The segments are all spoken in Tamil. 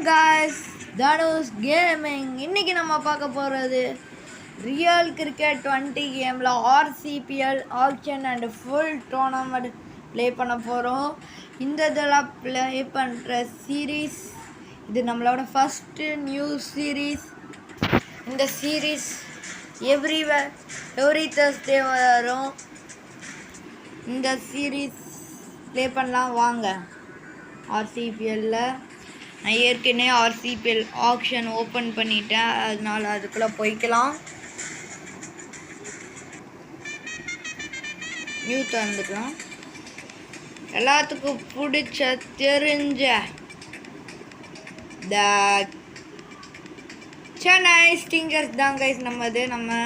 வணக்கம் guys, தனுஷ் கேமிங். இன்னைக்கு நம்ம பார்க்க போகிறது ரியல் கிரிக்கெட் 20 கேமில் RCPL action and full tournament play பண்ண போகிறோம். இந்த இதில் ப்ளே பண்ணுற சீரீஸ் இது நம்மளோட ஃபஸ்ட்டு நியூ சீரீஸ். இந்த சீரீஸ் எவ்ரி Thursday வரும். இந்த சீரீஸ் ப்ளே பண்ணலாம் வாங்க. ஆர்சிபிஎல்லில் நான் ஏற்கனவே ஆர்சிபிஎல் ஆக்ஷன் ஓப்பன் பண்ணிட்டேன், அதனால் அதுக்குள்ளே போய்க்கலாம். நியூ தந்துக்கலாம். எல்லாத்துக்கும் பிடிச்ச தெரிஞ்ச த சென்னை ஸ்டிங்கர்ஸ் தான் கைஸ். நம்ம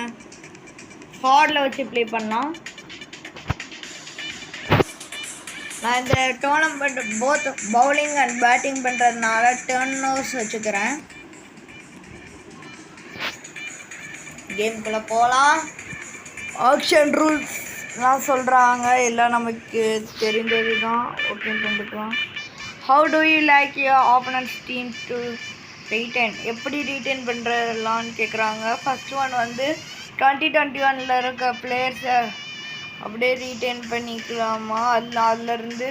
ஃபார்டில் வச்சு ப்ளே பண்ணலாம். நான் இந்த tournament both bowling and batting பண்ணுறதுனால டர்ன் ஓவர்ஸ் வச்சுக்கிறேன். கேமுக்குள்ளே போகலாம். ஆக்ஷன் ரூல்ஸ்லாம் சொல்கிறாங்க, எல்லாம் நமக்கு தெரிந்தது தான். ஓகே பண்ணிக்கலாம். How to you like your opponents team to retain? எப்படி ரீட்டைன் பண்ணுறதெல்லாம்னு கேட்குறாங்க. ஃபஸ்ட் ஒன் வந்து 2021 இருக்க பிளேயர்ஸை அப்படியே ரீட்டைன் பண்ணிக்கலாமா, அதுலேருந்து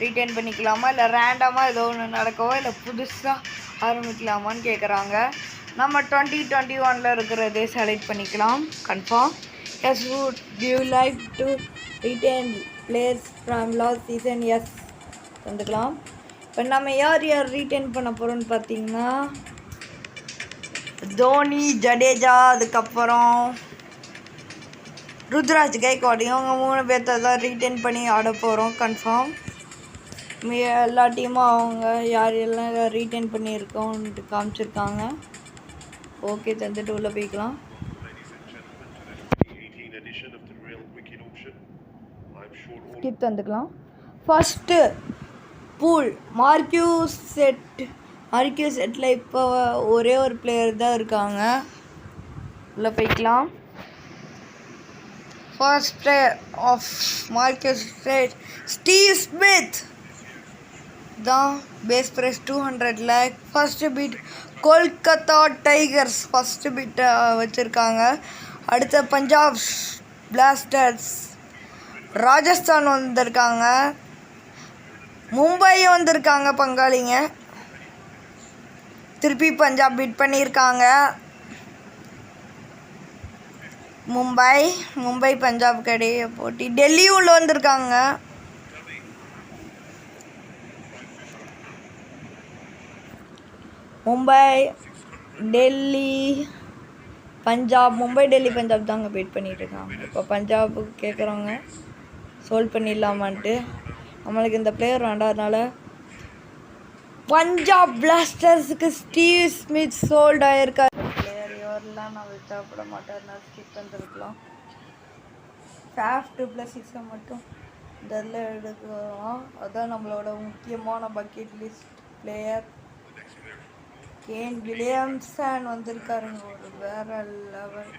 ரீட்டைன் பண்ணிக்கலாமா, இல்லை ரேண்டமாக ஏதோ ஒன்று நடக்கவோ, இல்லை புதுசாக ஆரம்பிக்கலாமான்னு கேட்குறாங்க. நம்ம 2021 இருக்கிறதே செலக்ட் பண்ணிக்கலாம். Confirm. Yes. Would you like to retain players from last season? Yes வந்துக்கலாம். இப்போ நம்ம யார் ரீட்டைன் பண்ண போகிறோன்னு பார்த்தீங்கன்னா தோனி, ஜடேஜா, அதுக்கப்புறம் ருத்ராஜ் கைக்வாட், இவங்க 3 பேர்த்த தான் ரீட்டைன் பண்ணி ஆட போகிறோம். கன்ஃபார்ம். எல்லா டீமும் அவங்க யார் எல்லாம் ரீட்டைன் பண்ணியிருக்கோன்ட்டு காமிச்சிருக்காங்க. ஓகே தந்துட்டு உள்ளே போய்க்கலாம். ஸ்கிப் தந்துக்கலாம். ஃபஸ்ட்டு பூல் மார்க்யூஸ் செட்டில் இப்போ ஒரே ஒரு பிளேயர் தான் இருக்காங்க. உள்ளே போய்க்கலாம். First player of Marcus Trade, Steve Smith. The base price 200 lakh. First bid Kolkata Tigers. First bid வச்சுருக்காங்க. அடுத்த பஞ்சாப் பிளாஸ்டர்ஸ், ராஜஸ்தான் வந்திருக்காங்க, மும்பை வந்திருக்காங்க பங்காளிங்க. திருப்பி பஞ்சாப் பிட் பண்ணியிருக்காங்க. மும்பை பஞ்சாப் கடையை போட்டி. டெல்லி உள்ள வந்திருக்காங்க. மும்பை டெல்லி பஞ்சாப் தாங்க வெயிட் பண்ணிட்டு இருக்காங்க. இப்போ பஞ்சாபுக்கு கேட்குறாங்க சோல்வ் பண்ணிடலாமான்ட்டு. நம்மளுக்கு இந்த பிளேயர் வேண்டாதனால பஞ்சாப் பிளாஸ்டர்ஸுக்கு ஸ்டீவ் ஸ்மித் சோல்ட் ஆயிருக்காரு. பிளேயர் இவரெல்லாம் நான் விட்டாப்பட மாட்டேன், ஸ்கிப் பண்ணிருக்கலாம். ஃபேஃப்ட் +6 மட்டும் இதில் எடுக்கலாம். அதுதான் நம்மளோட முக்கியமான bucket list player. Kane Williamson வந்திருக்காருங்க, ஒரு வேற லெவல்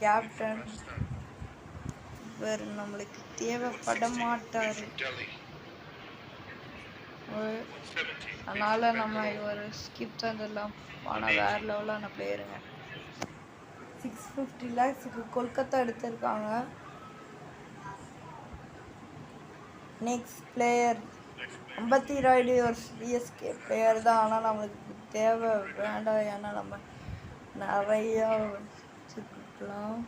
கேப்டன். இவர் நம்மளுக்கு தேவைப்பட மாட்டார், அதனால் நம்ம இவர் ஸ்கிப் தந்துடலாம். ஆனால் வேறு லெவலான பிளேயருங்க. 650 lakhs கொல்கத்தா எடுத்திருக்காங்க. நெக்ஸ்ட் பிளேயர் அம்பத்தி ராய்டு, ஒரு சிஎஸ்கே பிளேயர் தான். ஆனால் நம்மளுக்கு தேவை வேண்டாம், ஏன்னா நம்ம நிறையா வச்சுக்கலாம்.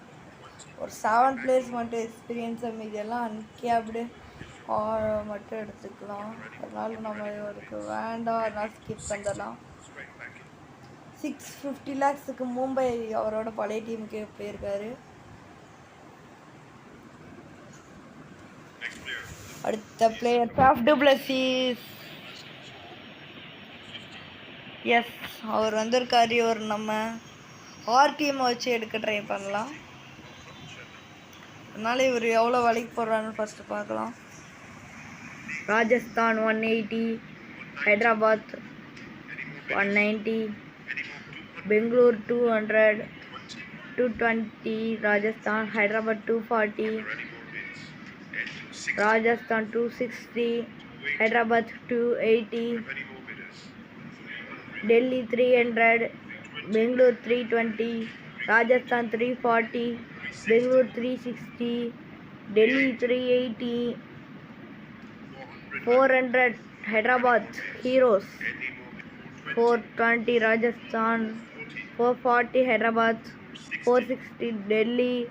ஒரு 7 பிளேயர்ஸ் மட்டும் எக்ஸ்பீரியன்ஸை மீதியெல்லாம் அன்கேப்டு மட்டும் எடுத்துக்கலாம். அதனால நம்ம இவருக்கு வேண்டாம், அதனால் ஸ்கிப் பண்ணிடலாம். 650 lakhs மும்பை அவரோட பழைய டீமுக்கு போயிருக்காரு. அடுத்த player Faf du Plessis. Yes, அவர் வந்திருக்காரு. ஒரு நம்ம ஆர் டீமை வச்சு எடுக்க ட்ரை பண்ணலாம். அதனால இவர் எவ்வளோ வேலைக்கு போடுறான்னு ஃபஸ்ட்டு பார்க்கலாம். Rajasthan 180, Hyderabad 190, Bangalore 200, 220, Rajasthan, Hyderabad 240, Rajasthan 260, Hyderabad 280, Delhi 300, Bangalore 320, Rajasthan 340, Bangalore 360, Delhi 380, 400 Hyderabad Heroes, 420 Rajasthan, 440 Hyderabad, 460 Delhi,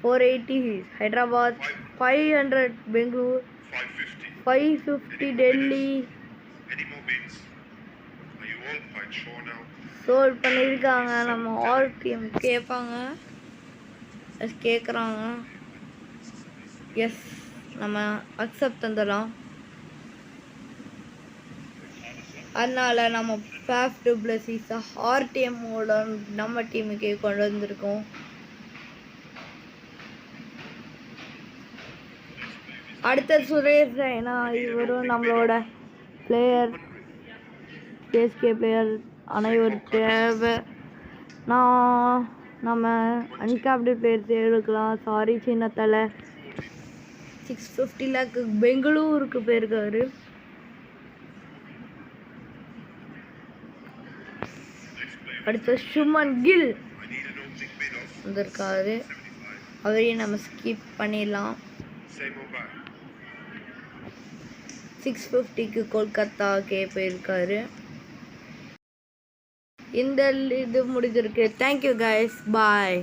480 Hyderabad, 500 Bangalore, 550 Delhi. Solve பண்ணியிருக்காங்க. நம்ம ஆல் டீம் கேட்பாங்க, கேட்குறாங்க. எஸ், நம்ம அக்செப்ட் தந்துடலாம். அதனால் நம்ம ஃபேஃப் டுப்ளசிஸை ஆர்டிஎம்மோட நம்ம டீமுக்கே கொண்டு வந்திருக்கோம். அடுத்த சுரேஷ் ரெய்னா, இவரும் நம்மளோட பிளேயர், சிஎஸ்கே பிளேயர். ஆனால் இவர் தேவை. நம்ம அன்கேப்டு பிளேயர்ஸ் எடுக்கலாம். சாரி சின்ன தலை. 650 லேக் பெங்களூருக்கு போயிருக்காரு. அடுத்த சுமன் கில் வந்திருக்காரு. அவரையும் நம்ம ஸ்கிப் பண்ணிடலாம். 650க்கு கொல்கத்தாக்கே போயிருக்காரு. இந்த இது முடிஞ்சிருக்கு. தேங்க்யூ கைஸ், பாய்.